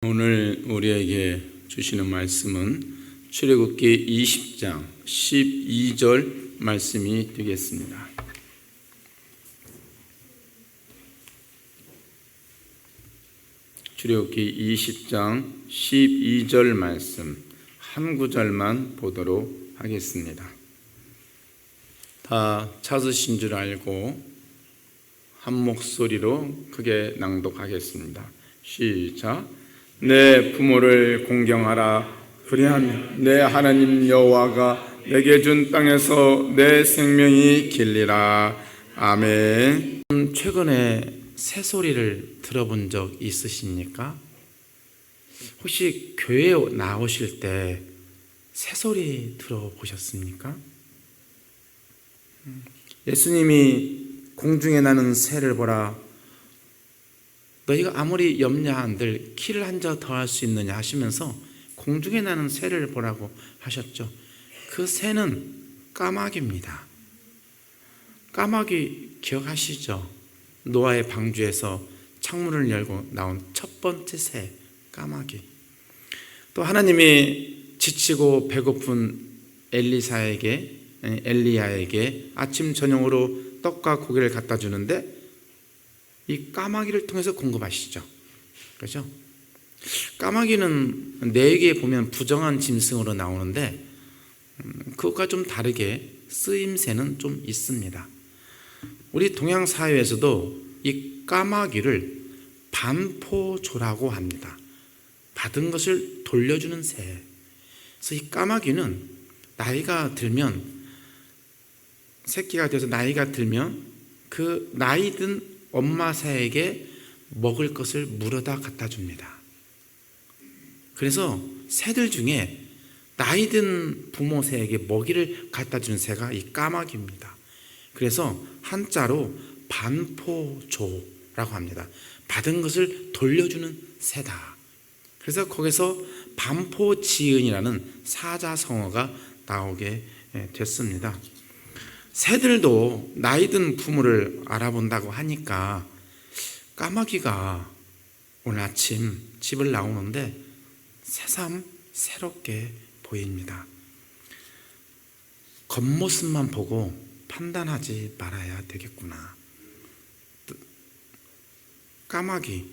오늘 우리에게 주시는 말씀은 출애굽기 20장 12절 말씀이 되겠습니다. 출애굽기 20장 12절 말씀 한 구절만 보도록 하겠습니다. 다 찾으신 줄 알고 한 목소리로 크게 낭독하겠습니다. 시작. 내 부모를 공경하라. 그리하면 내 하나님 여호와가 내게 준 땅에서 내 생명이 길리라. 아멘. 최근에 새소리를 들어본 적 있으십니까? 혹시 교회에 나오실 때 새소리 들어보셨습니까? 예수님이 공중에 나는 새를 보라. 너희가 아무리 염려한들 키를 한 자 더 할 수 있느냐 하시면서 공중에 나는 새를 보라고 하셨죠. 그 새는 까마귀입니다. 까마귀 기억하시죠? 노아의 방주에서 창문을 열고 나온 첫 번째 새, 까마귀. 또 하나님이 지치고 배고픈 엘리야에게 아침 저녁으로 떡과 고기를 갖다 주는데 이 까마귀를 통해서 공급하시죠. 그렇죠? 까마귀는 뇌에게 보면 부정한 짐승으로 나오는데 그것과 좀 다르게 쓰임새는 좀 있습니다. 우리 동양 사회에서도 이 까마귀를 반포조라고 합니다. 받은 것을 돌려주는 새. 그래서 이 까마귀는 나이가 들면, 새끼가 돼서 나이가 들면 그 나이 든 엄마 새에게 먹을 것을 물어다 갖다 줍니다. 그래서 새들 중에 나이 든 부모 새에게 먹이를 갖다 주는 새가 이 까마귀입니다. 그래서 한자로 반포조라고 합니다. 받은 것을 돌려주는 새다. 그래서 거기서 반포지은이라는 사자성어가 나오게 됐습니다. 새들도 나이 든 부모를 알아본다고 하니까 까마귀가 오늘 아침 집을 나오는데 새삼 새롭게 보입니다. 겉모습만 보고 판단하지 말아야 되겠구나. 까마귀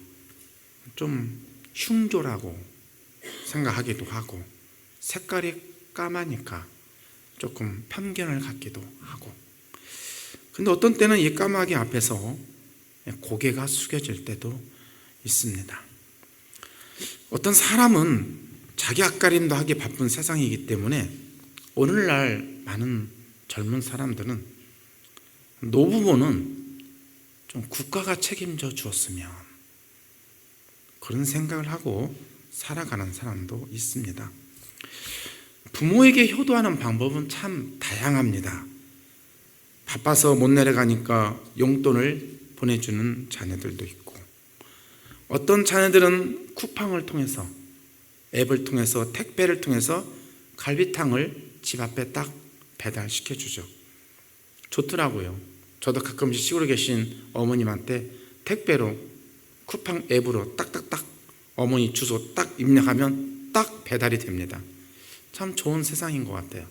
좀 흉조라고 생각하기도 하고 색깔이 까마니까 조금 편견을 갖기도 하고. 근데 어떤 때는 이 까마귀 앞에서 고개가 숙여질 때도 있습니다. 어떤 사람은 자기 앞가림도 하기 바쁜 세상이기 때문에 오늘날 많은 젊은 사람들은 노부모는 좀 국가가 책임져 주었으면 그런 생각을 하고 살아가는 사람도 있습니다. 부모에게 효도하는 방법은 참 다양합니다. 바빠서 못 내려가니까 용돈을 보내주는 자녀들도 있고, 어떤 자녀들은 쿠팡을 통해서, 앱을 통해서, 택배를 통해서 갈비탕을 집 앞에 딱 배달시켜주죠. 좋더라고요. 저도 가끔씩 시골에 계신 어머님한테 택배로, 쿠팡 앱으로 딱딱딱 어머니 주소 딱 입력하면 딱 배달이 됩니다. 참 좋은 세상인 것 같아요.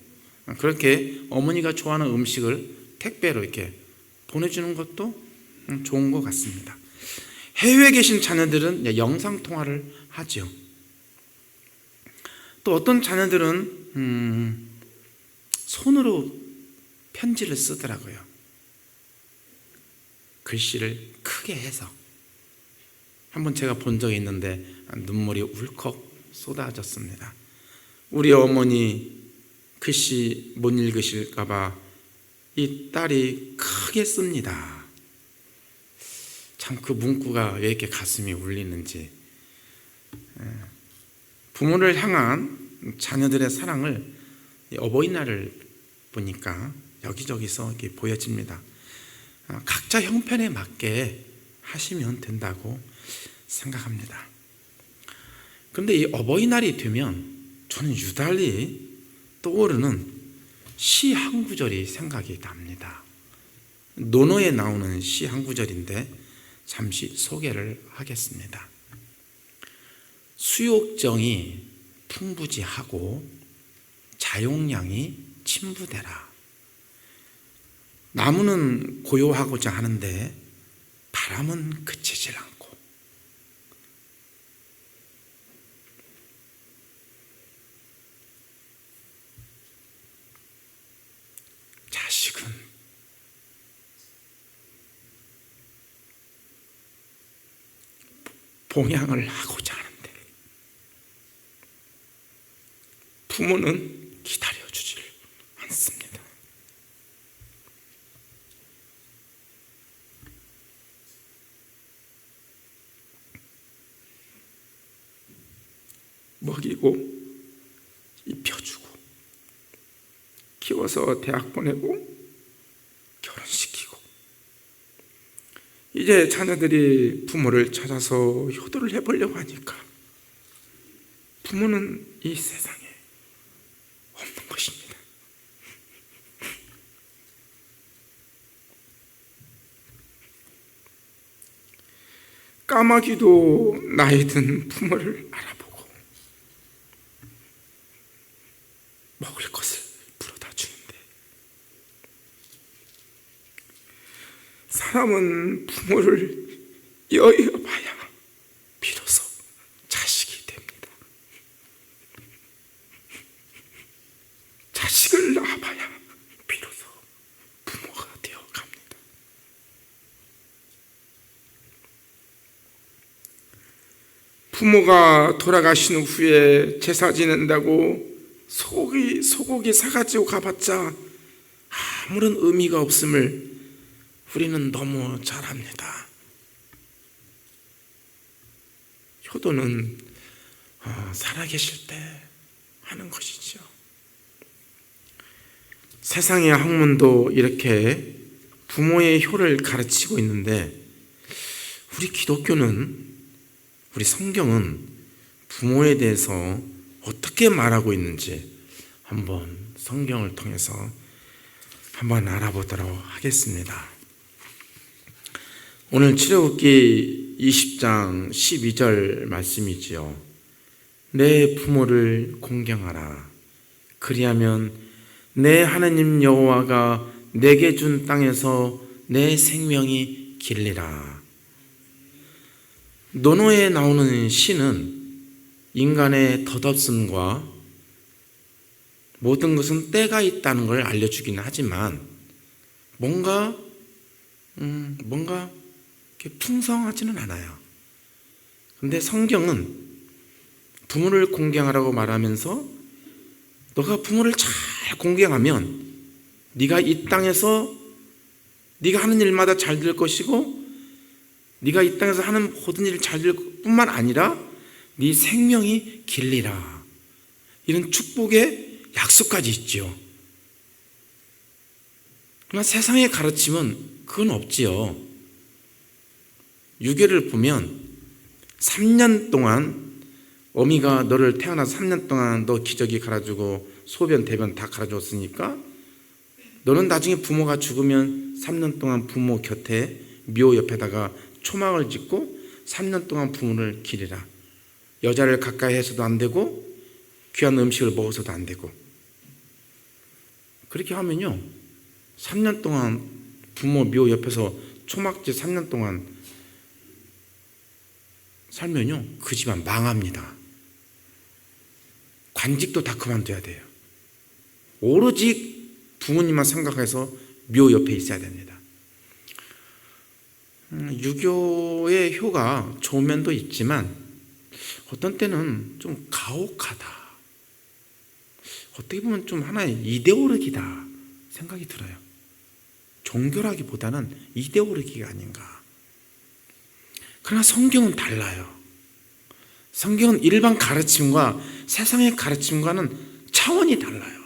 그렇게 어머니가 좋아하는 음식을 택배로 이렇게 보내주는 것도 좋은 것 같습니다. 해외에 계신 자녀들은 영상통화를 하죠. 또 어떤 자녀들은 손으로 편지를 쓰더라고요. 글씨를 크게 해서. 한번 제가 본 적이 있는데 눈물이 울컥 쏟아졌습니다. 우리 어머니 글씨 못 읽으실까봐 이 딸이 크게 씁니다. 참 그 문구가 왜 이렇게 가슴이 울리는지. 부모를 향한 자녀들의 사랑을 어버이날을 보니까 여기저기서 이렇게 보여집니다. 각자 형편에 맞게 하시면 된다고 생각합니다. 그런데 이 어버이날이 되면 저는 유달리 떠오르는 시 한 구절이 생각이 납니다. 논어에 나오는 시 한 구절인데 잠시 소개를 하겠습니다. 수욕정이 풍부지하고 자용량이 침부되라. 나무는 고요하고자 하는데 바람은 그치질 않고, 자식은 봉양을 하고자 하는데 부모는 기다려주질 않습니다. 먹이고 입혀주고 키워서 대학 보내고 결혼시키고, 이제 자녀들이 부모를 찾아서 효도를 해보려고 하니까 부모는 이 세상에 없는 것입니다. 까마귀도 나이 든 부모를 알아보고 먹을 것을 물어다 주는데, 사람은 부모를 여의어봐야 비로소 자식이 됩니다. 자식을 낳아봐야 비로소 부모가 되어갑니다. 부모가 돌아가신 후에 제사 지낸다고 소고기 사가지고 가봤자 아무런 의미가 없음을 우리는 너무 잘 압니다. 효도는 살아계실 때 하는 것이죠. 세상의 학문도 이렇게 부모의 효를 가르치고 있는데, 우리 기독교는, 우리 성경은 부모에 대해서 어떻게 말하고 있는지 한번 성경을 통해서 한번 알아보도록 하겠습니다. 오늘 출애굽기 20장 12절 말씀이지요. 내 부모를 공경하라. 그리하면 내 하나님 여호와가 내게 준 땅에서 내 생명이 길리라. 논어에 나오는 시는 인간의 덧없음과 모든 것은 때가 있다는 걸 알려주기는 하지만 뭔가 이렇게 풍성하지는 않아요. 근데 성경은 부모를 공경하라고 말하면서 너가 부모를 잘 공경하면 네가 이 땅에서 네가 하는 일마다 잘 될 것이고, 네가 이 땅에서 하는 모든 일을 잘 될 뿐만 아니라 네 생명이 길리라. 이런 축복의 약속까지 있죠. 그러나 세상의 가르침은 그건 없지요. 유괴를 보면 3년 동안 어미가 너를 태어나서 3년 동안 너 기저귀 갈아주고 소변 대변 다 갈아줬으니까 너는 나중에 부모가 죽으면 3년 동안 부모 곁에 묘 옆에다가 초막을 짓고 3년 동안 부모를 기리라. 여자를 가까이 해서도 안 되고 귀한 음식을 먹어서도 안 되고, 그렇게 하면요 3년 동안 부모 묘 옆에서 초막짓 3년 동안 살면요 그 집안 망합니다. 관직도 다 그만둬야 돼요. 오로지 부모님만 생각해서 묘 옆에 있어야 됩니다. 유교의 효가 좋은 면도 있지만 어떤 때는 좀 가혹하다, 어떻게 보면 좀 하나의 이데올로기다 생각이 들어요. 종교라기보다는 이데올로기가 아닌가. 그러나 성경은 달라요. 성경은 일반 가르침과 세상의 가르침과는 차원이 달라요.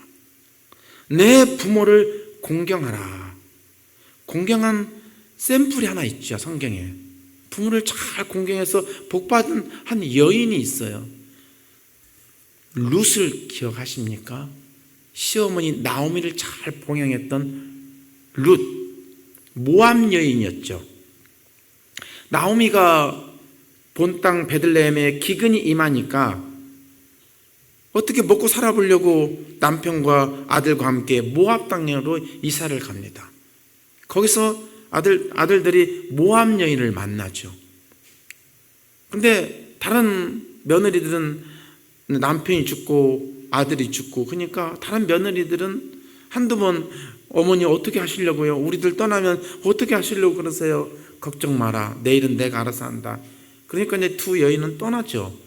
내 부모를 공경하라. 공경한 샘플이 하나 있죠, 성경에. 부모를 잘 공경해서 복받은 한 여인이 있어요. 룻을 기억하십니까? 시어머니 나오미를 잘 봉양했던 룻, 모압 여인이었죠. 나오미가 본 땅 베들레헴에 기근이 임하니까 어떻게 먹고 살아보려고 남편과 아들과 함께 모압 땅으로 이사를 갑니다. 거기서 아들들이 모압 여인을 만나죠. 근데 다른 며느리들은 남편이 죽고 아들이 죽고, 그러니까 다른 며느리들은 한두 번 어머니 어떻게 하시려고요? 우리들 떠나면 어떻게 하시려고 그러세요? 걱정 마라. 내일은 내가 알아서 한다. 그러니까 이제 두 여인은 떠나죠.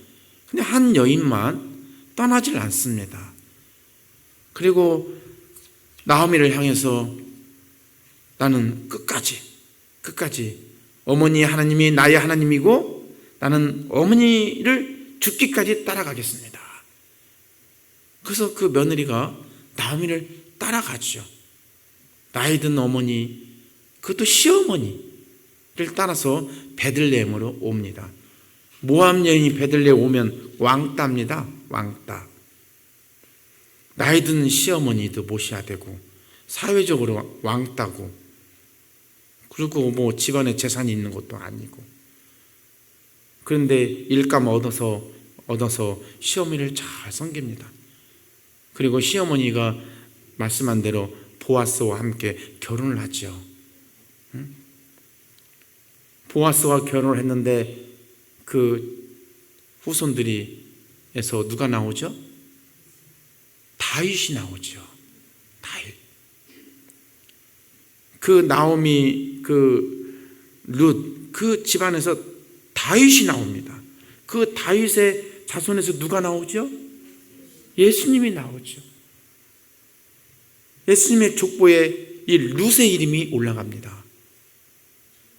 근데 한 여인만 떠나질 않습니다. 그리고 나오미를 향해서 나는 끝까지 어머니 하나님이 나의 하나님이고 나는 어머니를 죽기까지 따라가겠습니다. 그래서 그 며느리가 나오미를 따라가죠. 나이 든 어머니, 그것도 시어머니를 따라서 베들레헴으로 옵니다. 모압 여인이 베들레헴 오면 왕따입니다. 왕따. 나이 든 시어머니도 모셔야 되고 사회적으로 왕따고, 그리고 뭐 집안에 재산이 있는 것도 아니고. 그런데 일감 얻어서 시어머니를 잘 섬깁니다. 그리고 시어머니가 말씀한 대로 보아스와 함께 결혼을 하죠. 보아스와 결혼을 했는데 그 후손들이에서 누가 나오죠? 다윗이 나오죠. 다윗. 그 나오미, 룻, 집안에서 다윗이 나옵니다. 그 다윗의 자손에서 누가 나오죠? 예수님이 나오죠. 예수님의 족보에 이 룻의 이름이 올라갑니다.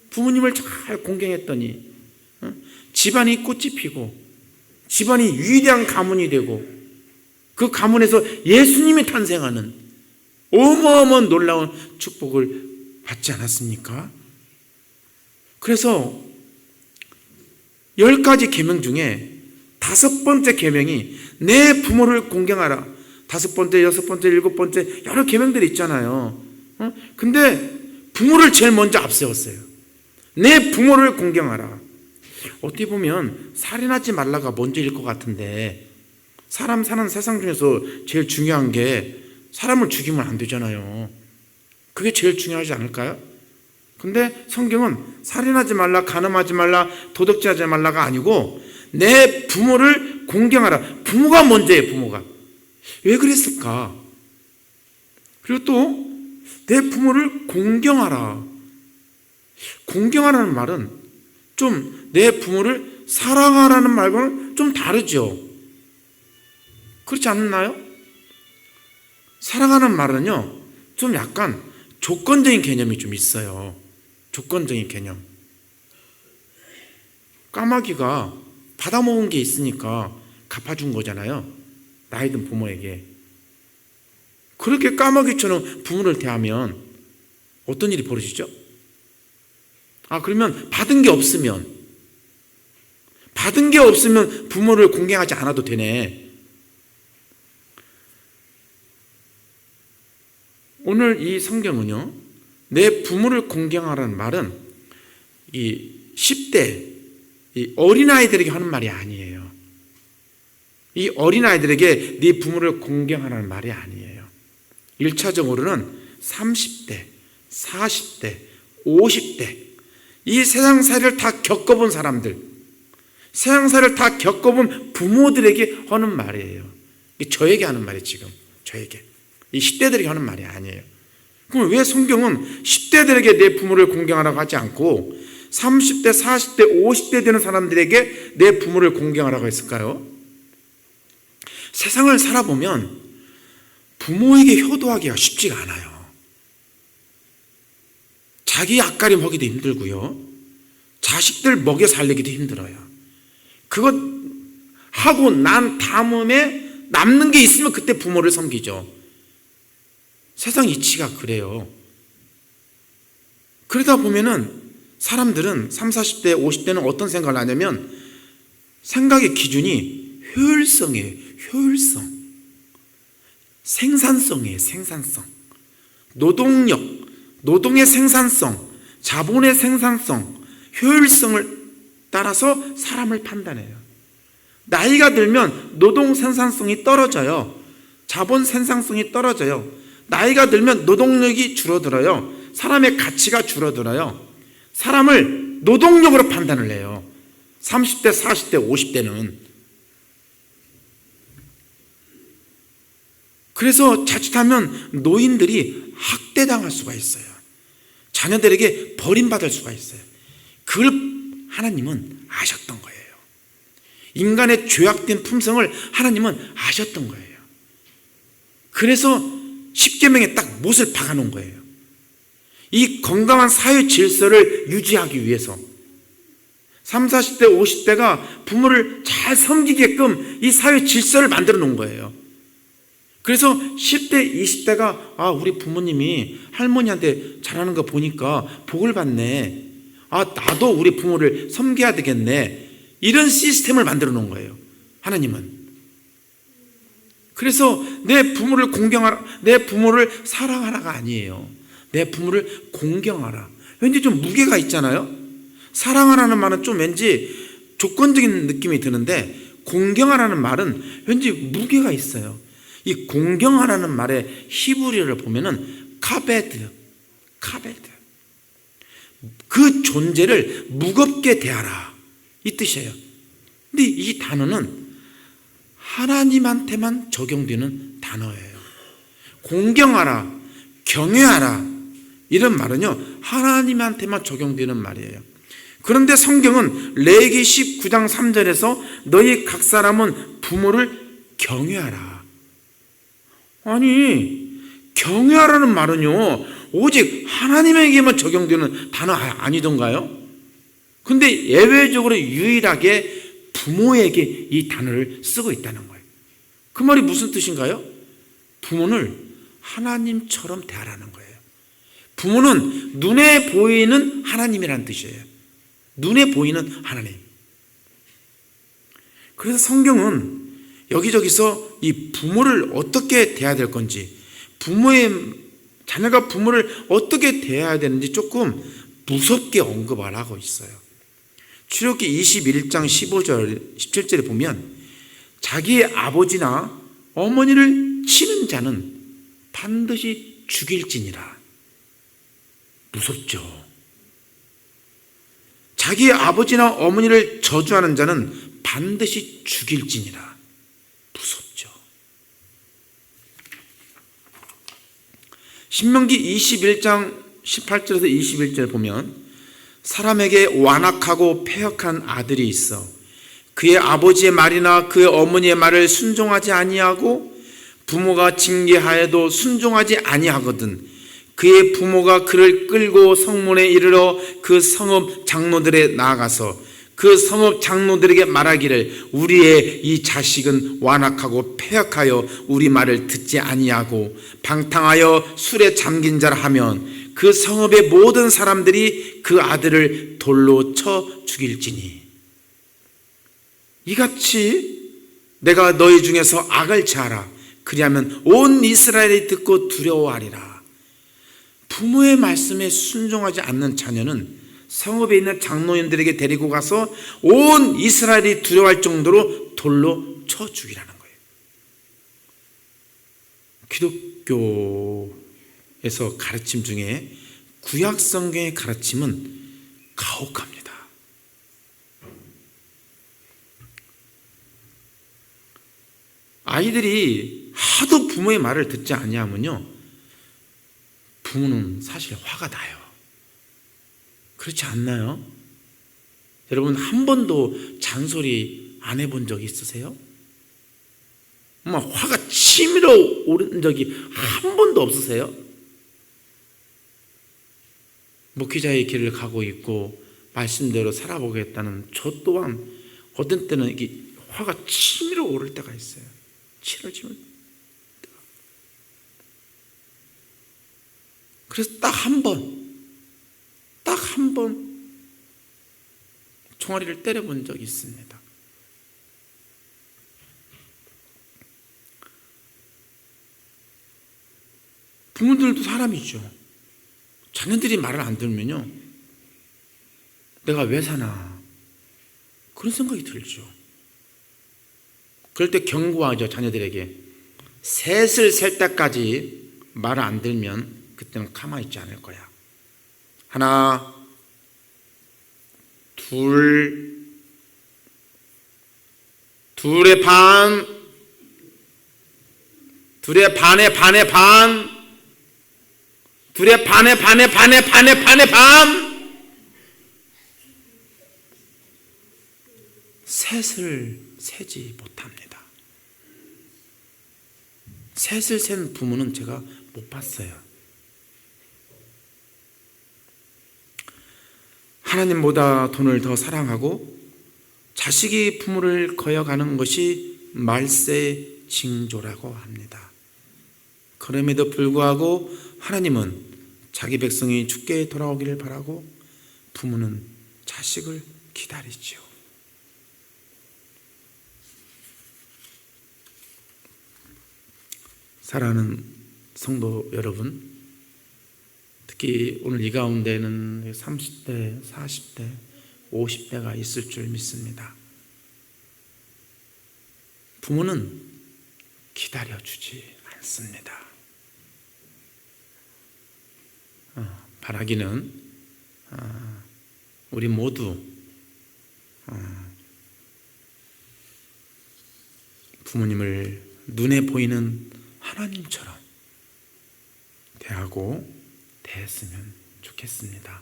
부모님을 잘 공경했더니 집안이 꽃이 피고 집안이 위대한 가문이 되고 그 가문에서 예수님이 탄생하는 어마어마한 놀라운 축복을 받지 않았습니까? 그래서 10가지 계명 중에 5번째 계명이 내 부모를 공경하라. 5번째, 6번째, 7번째 여러 계명들이 있잖아요. 근데 부모를 제일 먼저 앞세웠어요. 내 부모를 공경하라. 어떻게 보면 살인하지 말라가 먼저일 것 같은데, 사람 사는 세상 중에서 제일 중요한 게 사람을 죽이면 안 되잖아요. 그게 제일 중요하지 않을까요? 근데 성경은 살인하지 말라, 간음하지 말라, 도둑질하지 말라가 아니고 내 부모를 공경하라. 부모가 먼저예요. 부모가. 왜 그랬을까? 그리고 또 내 부모를 공경하라. 공경하라는 말은 좀 내 부모를 사랑하라는 말과는 좀 다르죠. 그렇지 않나요? 사랑하는 말은요, 좀 약간 조건적인 개념이 좀 있어요. 조건적인 개념. 까마귀가 받아먹은 게 있으니까 갚아준 거잖아요. 나이 든 부모에게. 그렇게 까마귀처럼 부모를 대하면 어떤 일이 벌어지죠? 그러면 받은 게 없으면 부모를 공경하지 않아도 되네. 오늘 이 성경은요, 내 부모를 공경하라는 말은 이 10대 이 어린아이들에게 하는 말이 아니에요. 이 어린아이들에게 네 부모를 공경하라는 말이 아니에요. 1차적으로는 30대, 40대, 50대 이 세상살이를 다 겪어본 사람들, 세상살이를 다 겪어본 부모들에게 하는 말이에요. 저에게 하는 말이에요. 지금 저에게 이 10대들에게 하는 말이 아니에요. 그럼 왜 성경은 10대들에게 내 부모를 공경하라고 하지 않고 30대, 40대, 50대 되는 사람들에게 내 부모를 공경하라고 했을까요? 세상을 살아보면 부모에게 효도하기가 쉽지가 않아요. 자기 앞가림 하기도 힘들고요. 자식들 먹여 살리기도 힘들어요. 그것 하고 난 다음에 남는 게 있으면 그때 부모를 섬기죠. 세상 이치가 그래요. 그러다 보면은 사람들은 30, 40대, 50대는 어떤 생각을 하냐면 생각의 기준이 효율성이에요. 효율성. 생산성이에요. 생산성. 노동력, 노동의 생산성, 자본의 생산성, 효율성을 따라서 사람을 판단해요. 나이가 들면 노동 생산성이 떨어져요. 자본 생산성이 떨어져요. 나이가 들면 노동력이 줄어들어요. 사람의 가치가 줄어들어요. 사람을 노동력으로 판단을 해요. 30대, 40대, 50대는. 그래서 자칫하면 노인들이 학대당할 수가 있어요. 자녀들에게 버림받을 수가 있어요. 그걸 하나님은 아셨던 거예요. 인간의 죄악된 품성을 하나님은 아셨던 거예요. 그래서 십계명에 딱 못을 박아놓은 거예요. 이 건강한 사회 질서를 유지하기 위해서 30, 40대, 50대가 부모를 잘 섬기게끔 이 사회 질서를 만들어 놓은 거예요. 그래서 10대, 20대가 우리 부모님이 할머니한테 잘하는 거 보니까 복을 받네. 나도 우리 부모를 섬겨야 되겠네. 이런 시스템을 만들어 놓은 거예요. 하나님은. 그래서 내 부모를 공경하라, 내 부모를 사랑하라가 아니에요. 내 부모를 공경하라. 왠지 좀 무게가 있잖아요. 사랑하라는 말은 좀 왠지 조건적인 느낌이 드는데 공경하라는 말은 왠지 무게가 있어요. 이 공경하라는 말의 히브리어를 보면은 카베드. 그 존재를 무겁게 대하라. 이 뜻이에요. 근데 이 단어는 하나님한테만 적용되는 단어예요. 공경하라, 경외하라 이런 말은요 하나님한테만 적용되는 말이에요. 그런데 성경은 레위기 19장 3절에서 너희 각 사람은 부모를 경외하라. 아니 경외하라는 말은요 오직 하나님에게만 적용되는 단어 아니던가요? 근데 예외적으로 유일하게 부모에게 이 단어를 쓰고 있다는 거예요. 그 말이 무슨 뜻인가요? 부모를 하나님처럼 대하라는 거예요. 부모는 눈에 보이는 하나님이라는 뜻이에요. 눈에 보이는 하나님. 그래서 성경은 여기저기서 이 부모를 어떻게 대해야 될 건지, 자녀가 부모를 어떻게 대해야 되는지 조금 무섭게 언급을 하고 있어요. 출애굽기 21장 15절, 17절에 보면 자기의 아버지나 어머니를 치는 자는 반드시 죽일지니라. 무섭죠. 자기의 아버지나 어머니를 저주하는 자는 반드시 죽일지니라. 무섭죠. 신명기 21장 18절에서 21절 보면 사람에게 완악하고 패역한 아들이 있어 그의 아버지의 말이나 그의 어머니의 말을 순종하지 아니하고 부모가 징계하여도 순종하지 아니하거든 그의 부모가 그를 끌고 성문에 이르러 그 성읍 장로들에 나아가서 그 성읍 장로들에게 말하기를 우리의 이 자식은 완악하고 패역하여 우리 말을 듣지 아니하고 방탕하여 술에 잠긴 자라 하면 그 성읍의 모든 사람들이 그 아들을 돌로 쳐 죽일지니 이같이 내가 너희 중에서 악을 체하라. 그리하면 온 이스라엘이 듣고 두려워하리라. 부모의 말씀에 순종하지 않는 자녀는 성읍에 있는 장로인들에게 데리고 가서 온 이스라엘이 두려워할 정도로 돌로 쳐 죽이라는 거예요. 기독교에서 가르침 중에 구약 성경의 가르침은 가혹합니다. 아이들이 하도 부모의 말을 듣지 아니하면요 부모는 사실 화가 나요. 그렇지 않나요? 여러분 한 번도 잔소리 안 해본 적 있으세요? 화가 치밀어 오른 적이 한 번도 없으세요? 목회자의 길을 가고 있고 말씀대로 살아보겠다는 저 또한 어떤 때는 이게 화가 치밀어 오를 때가 있어요. 치밀어. 그래서 딱 한 번 종아리를 때려본 적이 있습니다. 부모들도 사람이죠. 자녀들이 말을 안 들으면요 내가 왜 사나 그런 생각이 들죠. 그럴 때 경고하죠. 자녀들에게. 셋을 셀 때까지 말을 안 들면 그때는 가만히 있지 않을 거야. 하나, 둘, 둘의 반, 둘의 반의 반의 반, 둘의 반의 반의 반의 반의 반의 반. 셋을 세지 못합니다. 셋을 센 부모는 제가 못 봤어요. 하나님보다 돈을 더 사랑하고 자식이 부모를 거역하는 것이 말세 징조라고 합니다. 그럼에도 불구하고 하나님은 자기 백성이 주께 돌아오기를 바라고 부모는 자식을 기다리지요. 사랑하는 성도 여러분, 특히 오늘 이 가운데는 30대, 40대, 50대가 있을 줄 믿습니다. 부모는 기다려주지 않습니다. 바라기는 우리 모두 부모님을 눈에 보이는 하나님처럼 대하고 대했으면 좋겠습니다.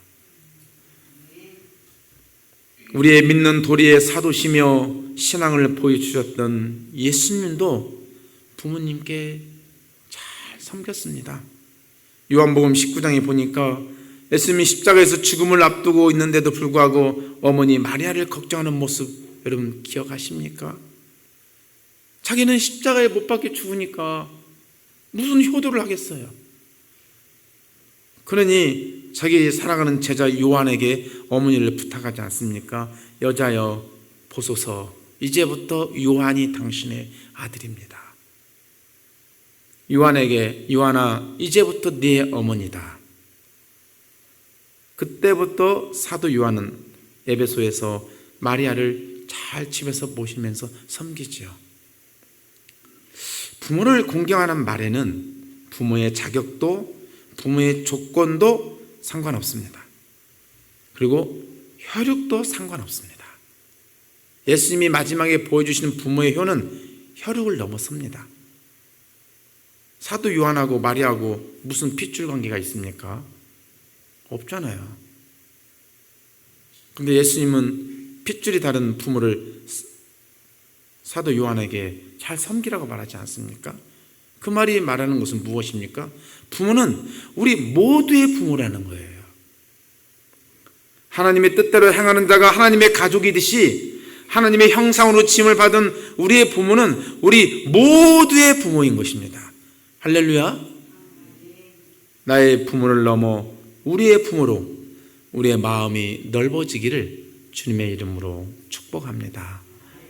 우리의 믿는 도리의 사도시며 신앙을 보여주셨던 예수님도 부모님께 잘 섬겼습니다. 요한복음 19장에 보니까 예수님이 십자가에서 죽음을 앞두고 있는데도 불구하고 어머니 마리아를 걱정하는 모습 여러분 기억하십니까? 자기는 십자가에 못 박혀 죽으니까 무슨 효도를 하겠어요. 그러니 자기 사랑하는 제자 요한에게 어머니를 부탁하지 않습니까? 여자여 보소서, 이제부터 요한이 당신의 아들입니다. 요한에게 요한아 이제부터 네 어머니다. 그때부터 사도 요한은 에베소에서 마리아를 잘 집에서 모시면서 섬기지요. 부모를 공경하는 말에는 부모의 자격도 부모의 조건도 상관없습니다. 그리고 혈육도 상관없습니다. 예수님이 마지막에 보여주시는 부모의 효는 혈육을 넘어섭니다. 사도 요한하고 마리아하고 무슨 핏줄 관계가 있습니까? 없잖아요. 그런데 예수님은 핏줄이 다른 부모를 사도 요한에게 잘 섬기라고 말하지 않습니까? 그 말이 말하는 것은 무엇입니까? 부모는 우리 모두의 부모라는 거예요. 하나님의 뜻대로 행하는 자가 하나님의 가족이듯이 하나님의 형상으로 지음을 받은 우리의 부모는 우리 모두의 부모인 것입니다. 할렐루야. 나의 부모를 넘어 우리의 부모로 우리의 마음이 넓어지기를 주님의 이름으로 축복합니다.